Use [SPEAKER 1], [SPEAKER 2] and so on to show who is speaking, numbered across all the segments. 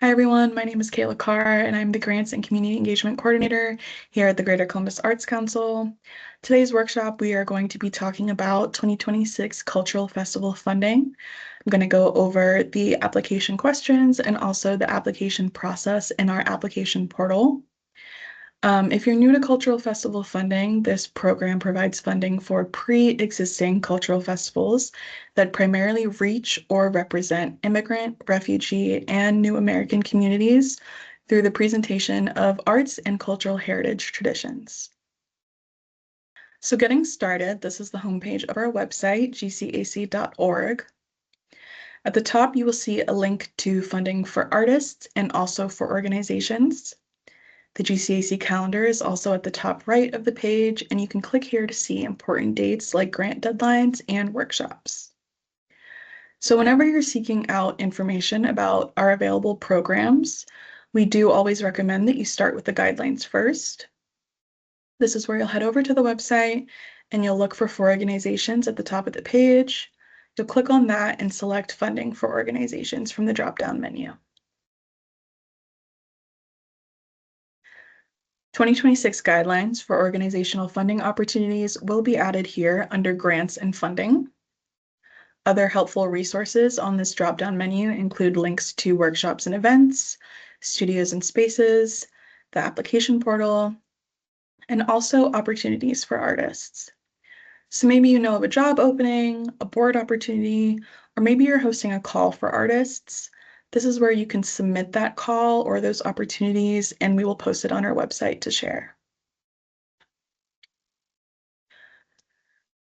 [SPEAKER 1] Hi everyone, my name is Kayla Carr and I'm the Grants and Community Engagement Coordinator here at the Greater Columbus Arts Council. Today's workshop, we are going to be talking about 2026 Cultural Festival funding. I'm going to go over the application questions and also the application process in our application portal. If you're new to cultural festival funding, this program provides funding for pre-existing cultural festivals that primarily reach or represent immigrant, refugee, and new American communities through the presentation of arts and cultural heritage traditions. So getting started, this is the homepage of our website, gcac.org. At the top, you will see a link to funding for artists and also for organizations. The GCAC calendar is also at the top right of the page, and you can click here to see important dates like grant deadlines and workshops. So whenever you're seeking out information about our available programs, we do always recommend that you start with the guidelines first. This is where you'll head over to the website and you'll look for organizations at the top of the page. You'll click on that and select funding for organizations from the drop-down menu. 2026 guidelines for organizational funding opportunities will be added here under grants and funding. Other helpful resources on this drop-down menu include links to workshops and events, studios and spaces, the application portal, and also opportunities for artists. So maybe you know of a job opening, a board opportunity, or maybe you're hosting a call for artists. This is where you can submit that call or those opportunities, and we will post it on our website to share.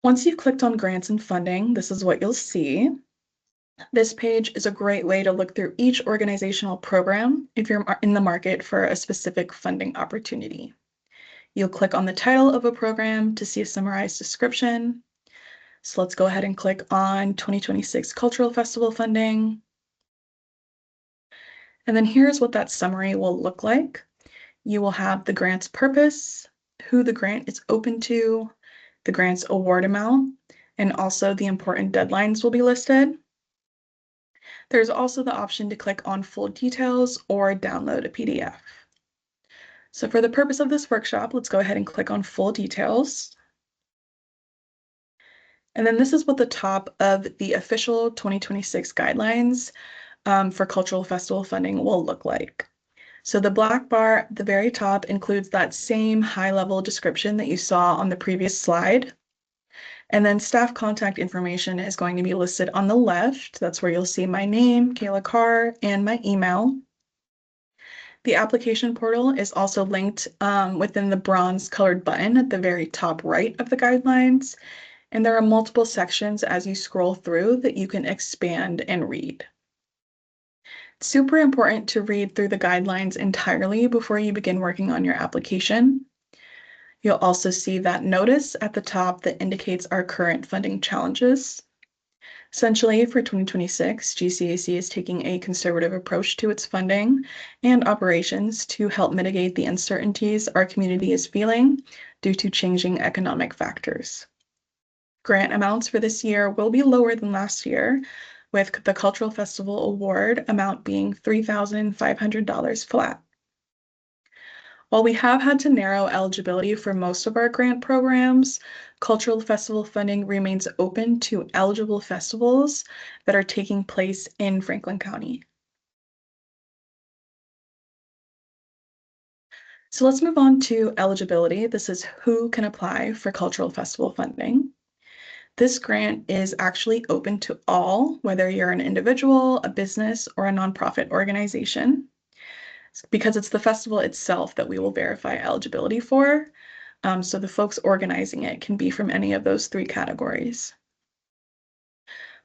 [SPEAKER 1] Once you've clicked on grants and funding, this is what you'll see. This page is a great way to look through each organizational program if you're in the market for a specific funding opportunity. You'll click on the title of a program to see a summarized description. So let's go ahead and click on 2026 Cultural Festival funding. And then here's what that summary will look like. You will have the grant's purpose, who the grant is open to, the grant's award amount, and also the important deadlines will be listed. There's also the option to click on full details or download a PDF. So for the purpose of this workshop, let's go ahead and click on full details. And then this is what the top of the official 2026 guidelines for cultural festival funding will look like. So the black bar at the very top includes that same high-level description that you saw on the previous slide. And then staff contact information is going to be listed on the left. That's where you'll see my name, Kayla Carr, and my email. The application portal is also linked within the bronze colored button at the very top right of the guidelines. And there are multiple sections as you scroll through that you can expand and read. It's super important to read through the guidelines entirely before you begin working on your application. You'll also see that notice at the top that indicates our current funding challenges. Essentially, for 2026, GCAC is taking a conservative approach to its funding and operations to help mitigate the uncertainties our community is feeling due to changing economic factors. Grant amounts for this year will be lower than last year, with the Cultural Festival Award amount being $3,500 flat. While we have had to narrow eligibility for most of our grant programs, cultural festival funding remains open to eligible festivals that are taking place in Franklin County. So let's move on to eligibility. This is who can apply for cultural festival funding. This grant is actually open to all, whether you're an individual, a business, or a nonprofit organization. Because it's the festival itself that we will verify eligibility for. So the folks organizing it can be from any of those three categories.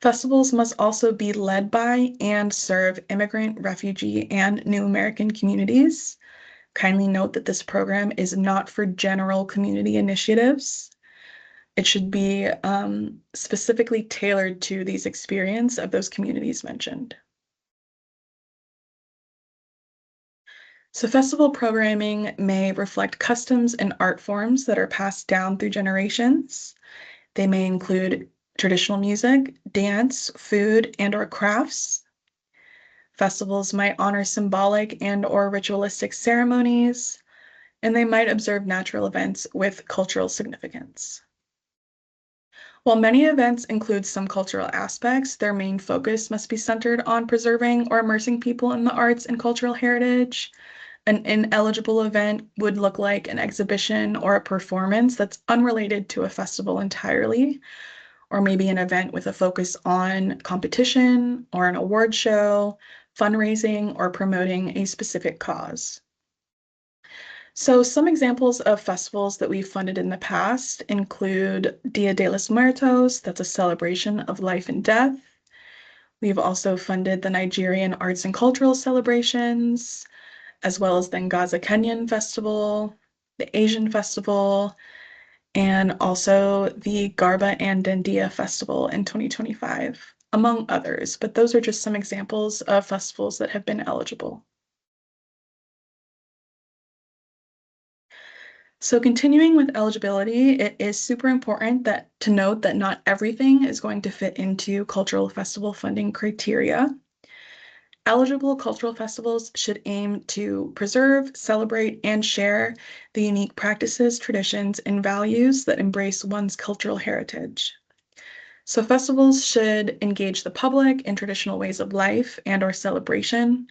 [SPEAKER 1] Festivals must also be led by and serve immigrant, refugee, and new American communities. Kindly note that this program is not for general community initiatives. It should be specifically tailored to these experiences of those communities mentioned. So festival programming may reflect customs and art forms that are passed down through generations. They may include traditional music, dance, food, and/or crafts. Festivals might honor symbolic and/or ritualistic ceremonies, and they might observe natural events with cultural significance. While many events include some cultural aspects, their main focus must be centered on preserving or immersing people in the arts and cultural heritage. An ineligible event would look like an exhibition or a performance that's unrelated to a festival entirely, or maybe an event with a focus on competition or an award show, fundraising, or promoting a specific cause. So some examples of festivals that we've funded in the past include Dia de los Muertos, that's a celebration of life and death. We've also funded the Nigerian arts and cultural celebrations, as well as the Ngaza Kenyan Festival, the Asian Festival, and also the Garba and Dandia Festival in 2025, among others. But those are just some examples of festivals that have been eligible. So continuing with eligibility, it is super important to note that not everything is going to fit into cultural festival funding criteria. Eligible cultural festivals should aim to preserve, celebrate, and share the unique practices, traditions, and values that embrace one's cultural heritage. So festivals should engage the public in traditional ways of life and/or celebration,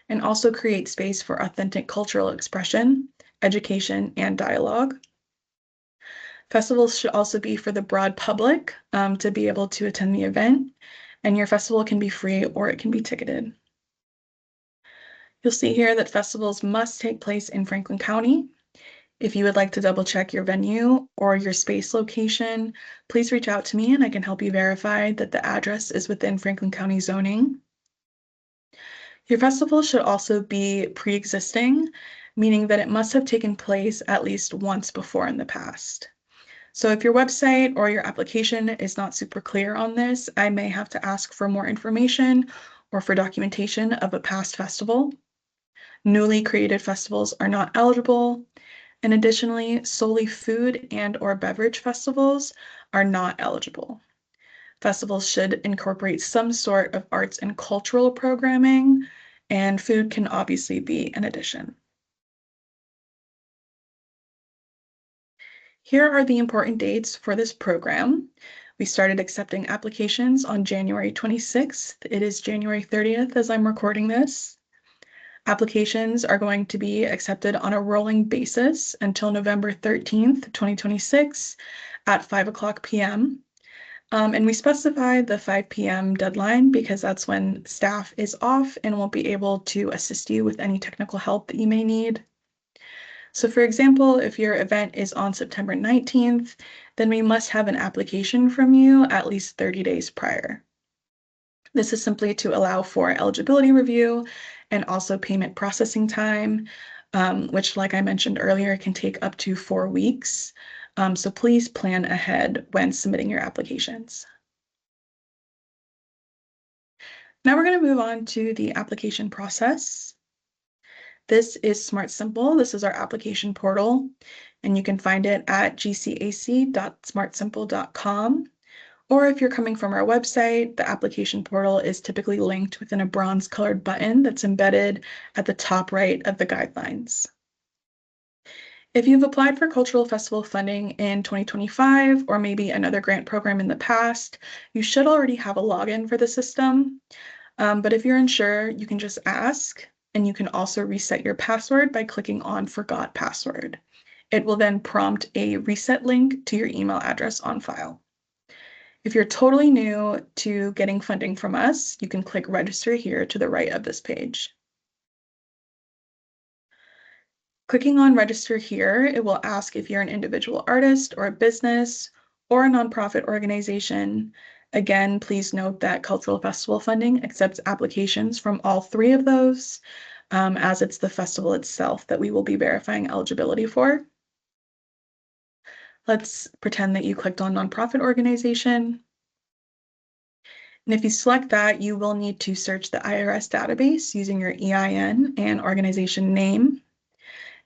[SPEAKER 1] and also create space for authentic cultural expression, education, and dialogue. Festivals should also be for the broad public to be able to attend the event, and your festival can be free or it can be ticketed. You'll see here that festivals must take place in Franklin County. If you would like to double check your venue or your space location, please reach out to me and I can help you verify that the address is within Franklin County zoning. Your festival should also be pre-existing, meaning that it must have taken place at least once before in the past. So if your website or your application is not super clear on this, I may have to ask for more information or for documentation of a past festival. Newly created festivals are not eligible. And additionally, solely food and/or beverage festivals are not eligible. Festivals should incorporate some sort of arts and cultural programming, and food can obviously be an addition. Here are the important dates for this program. We started accepting applications on January 26th. It is January 30th as I'm recording this. Applications are going to be accepted on a rolling basis until November 13th, 2026 at 5 p.m. And we specify the 5 p.m. deadline because that's when staff is off and won't be able to assist you with any technical help that you may need. So for example, if your event is on September 19th, then we must have an application from you at least 30 days prior. This is simply to allow for eligibility review and also payment processing time, which, like I mentioned earlier, can take up to 4 weeks. So please plan ahead when submitting your applications. Now we're going to move on to the application process. This is Smart Simple. This is our application portal, and you can find it at gcac.smartsimple.com. Or if you're coming from our website, the application portal is typically linked within a bronze-colored button that's embedded at the top right of the guidelines. If you've applied for cultural festival funding in 2025 or maybe another grant program in the past, you should already have a login for the system. But if you're unsure, you can just ask, and you can also reset your password by clicking on Forgot Password. It will then prompt a reset link to your email address on file. If you're totally new to getting funding from us, you can click Register here to the right of this page. Clicking on Register here, it will ask if you're an individual artist or a business or a nonprofit organization. Again, please note that cultural festival funding accepts applications from all 3 of those, as it's the festival itself that we will be verifying eligibility for. Let's pretend that you clicked on nonprofit organization. And if you select that, you will need to search the IRS database using your EIN and organization name.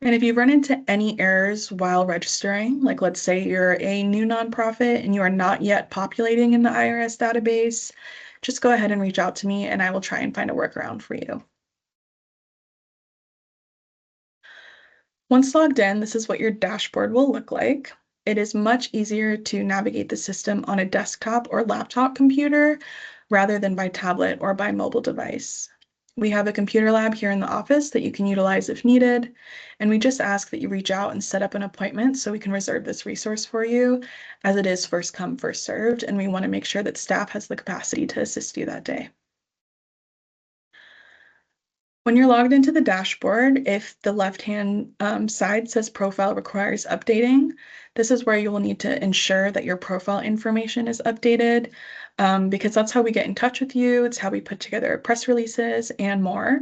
[SPEAKER 1] And if you run into any errors while registering, like let's say you're a new nonprofit and you are not yet populating in the IRS database, just go ahead and reach out to me and I will try and find a workaround for you. Once logged in, this is what your dashboard will look like. It is much easier to navigate the system on a desktop or laptop computer rather than by tablet or by mobile device. We have a computer lab here in the office that you can utilize if needed, and we just ask that you reach out and set up an appointment so we can reserve this resource for you, as it is first come, first served, and we want to make sure that staff has the capacity to assist you that day. When you're logged into the dashboard, if the left-hand side says profile requires updating, this is where you will need to ensure that your profile information is updated, because that's how we get in touch with you. It's how we put together press releases and more.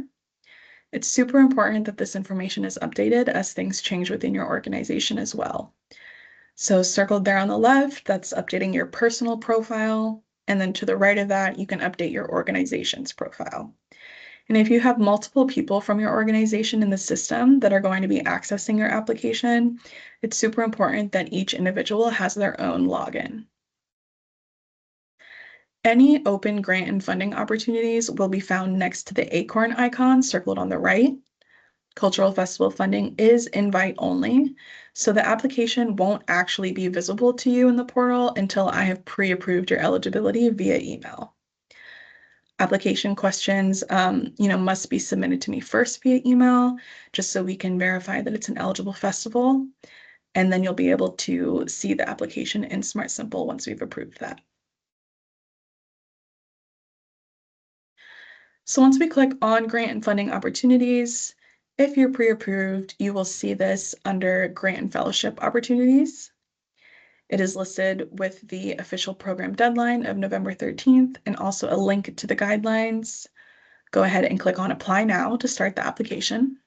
[SPEAKER 1] It's super important that this information is updated as things change within your organization as well. So circled there on the left, that's updating your personal profile. And then to the right of that, you can update your organization's profile. And if you have multiple people from your organization in the system that are going to be accessing your application, it's super important that each individual has their own login. Any open grant and funding opportunities will be found next to the acorn icon circled on the right. Cultural festival funding is invite only, so the application won't actually be visible to you in the portal until I have pre-approved your eligibility via email. Application questions, must be submitted to me first via email, just so we can verify that it's an eligible festival. And then you'll be able to see the application in Smart Simple once we've approved that. So once we click on grant and funding opportunities, if you're pre-approved, you will see this under grant and fellowship opportunities. It is listed with the official program deadline of November 13th and also a link to the guidelines. Go ahead and click on Apply Now to start the application.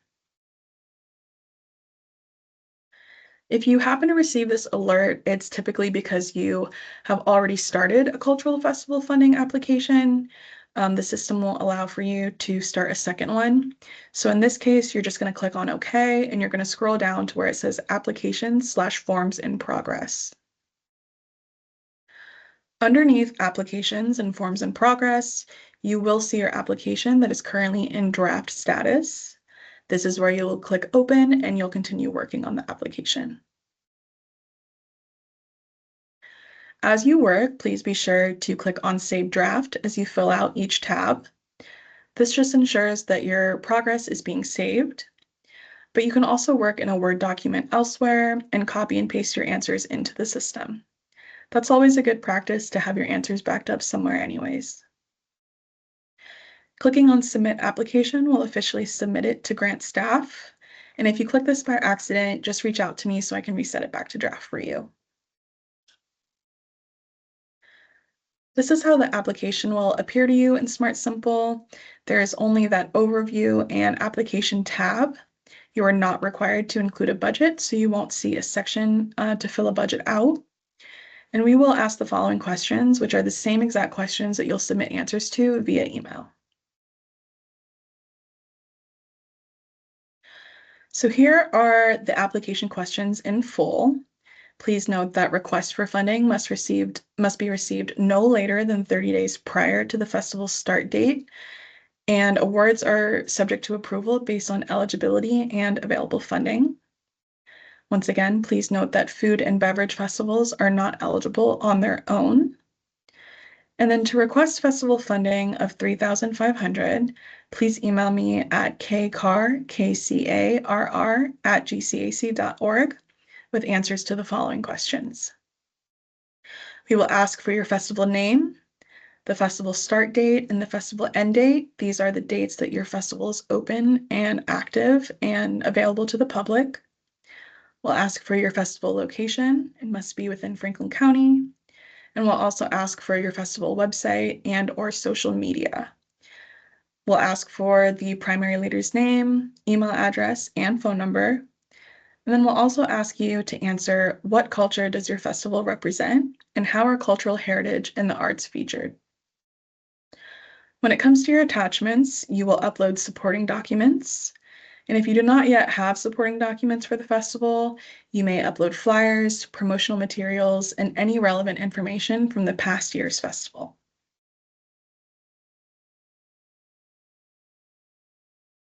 [SPEAKER 1] If you happen to receive this alert, it's typically because you have already started a cultural festival funding application. The system will allow for you to start a second one. So in this case, you're just going to click on OK, and you're going to scroll down to where it says Applications/Forms in Progress. Underneath Applications and Forms in Progress, you will see your application that is currently in draft status. This is where you'll click Open and you'll continue working on the application. As you work, please be sure to click on Save Draft as you fill out each tab. This just ensures that your progress is being saved, but you can also work in a Word document elsewhere and copy and paste your answers into the system. That's always a good practice to have your answers backed up somewhere anyways. Clicking on Submit Application will officially submit it to grant staff. And if you click this by accident, just reach out to me so I can reset it back to draft for you. This is how the application will appear to you in Smart Simple. There is only that Overview and Application tab. You are not required to include a budget, so you won't see a section to fill a budget out. And we will ask the following questions, which are the same exact questions that you'll submit answers to via email. So here are the application questions in full. Please note that requests for funding must be received no later than 30 days prior to the festival's start date, and awards are subject to approval based on eligibility and available funding. Once again, please note that food and beverage festivals are not eligible on their own. And then to request festival funding of $3,500, please email me at kcar@gcac.org with answers to the following questions. We will ask for your festival name, the festival start date, and the festival end date. These are the dates that your festival is open and active and available to the public. We'll ask for your festival location. It must be within Franklin County. And we'll also ask for your festival website and/or social media. We'll ask for the primary leader's name, email address, and phone number. And then we'll also ask you to answer what culture does your festival represent and how are cultural heritage and the arts featured. When it comes to your attachments, you will upload supporting documents. And if you do not yet have supporting documents for the festival, you may upload flyers, promotional materials, and any relevant information from the past year's festival.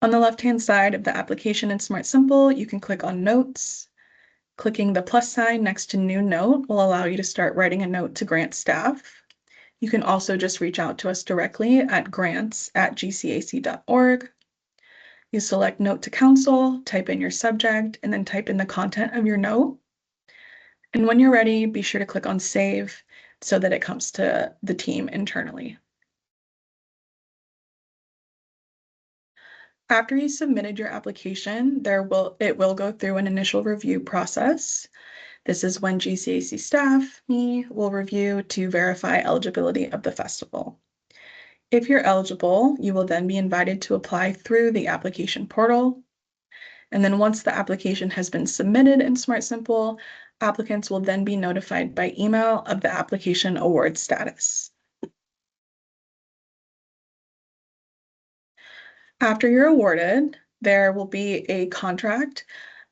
[SPEAKER 1] On the left-hand side of the application in Smart Simple, you can click on Notes. Clicking the plus sign next to New Note will allow you to start writing a note to grant staff. You can also just reach out to us directly at grants@gcac.org. You select Note to Council, type in your subject, and then type in the content of your note. And when you're ready, be sure to click on Save so that it comes to the team internally. After you submitted your application, it will go through an initial review process. This is when GCAC staff, me, will review to verify eligibility of the festival. If you're eligible, you will then be invited to apply through the application portal. And then once the application has been submitted in Smart Simple, applicants will then be notified by email of the application award status. After you're awarded, there will be a contract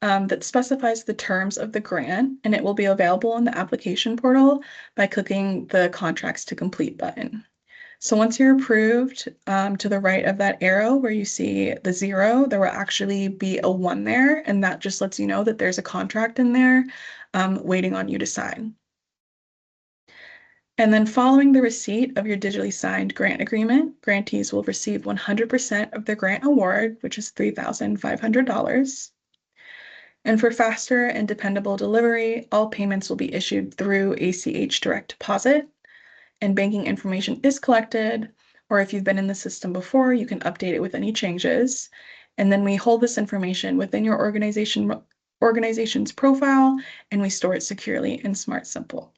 [SPEAKER 1] that specifies the terms of the grant, and it will be available in the application portal by clicking the Contracts to Complete button. So once you're approved, to the right of that arrow where you see the 0, there will actually be a 1 there, and that just lets you know that there's a contract in there waiting on you to sign. And then following the receipt of your digitally signed grant agreement, grantees will receive 100% of their grant award, which is $3,500. And for faster and dependable delivery, all payments will be issued through ACH direct deposit, and banking information is collected, or if you've been in the system before, you can update it with any changes. And then we hold this information within your organization's profile, and we store it securely in Smart Simple.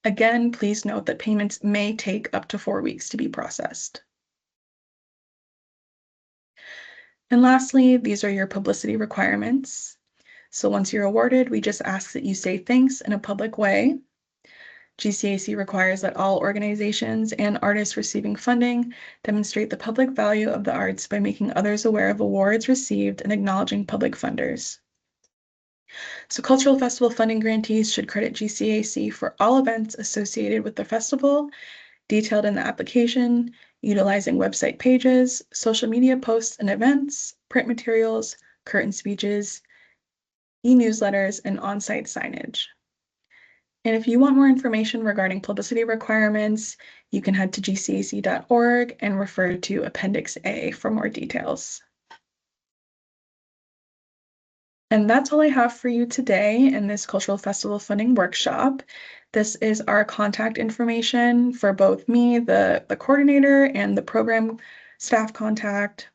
[SPEAKER 1] Again, please note that payments may take up to 4 weeks to be processed. And lastly, these are your publicity requirements. So once you're awarded, we just ask that you say thanks in a public way. GCAC requires that all organizations and artists receiving funding demonstrate the public value of the arts by making others aware of awards received and acknowledging public funders. So cultural festival funding grantees should credit GCAC for all events associated with the festival, detailed in the application, utilizing website pages, social media posts and events, print materials, curtain speeches, e-newsletters, and on-site signage. And if you want more information regarding publicity requirements, you can head to gcac.org and refer to Appendix A for more details. And that's all I have for you today in this Cultural Festival Funding Workshop. This is our contact information for both me, the coordinator, and the program staff contact.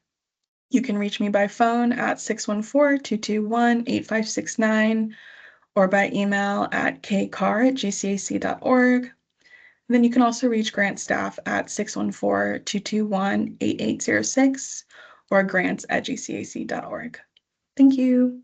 [SPEAKER 1] You can reach me by phone at 614-221-8569 or by email at kcar@gcac.org. Then you can also reach grant staff at 614-221-8806 or grants@gcac.org. Thank you.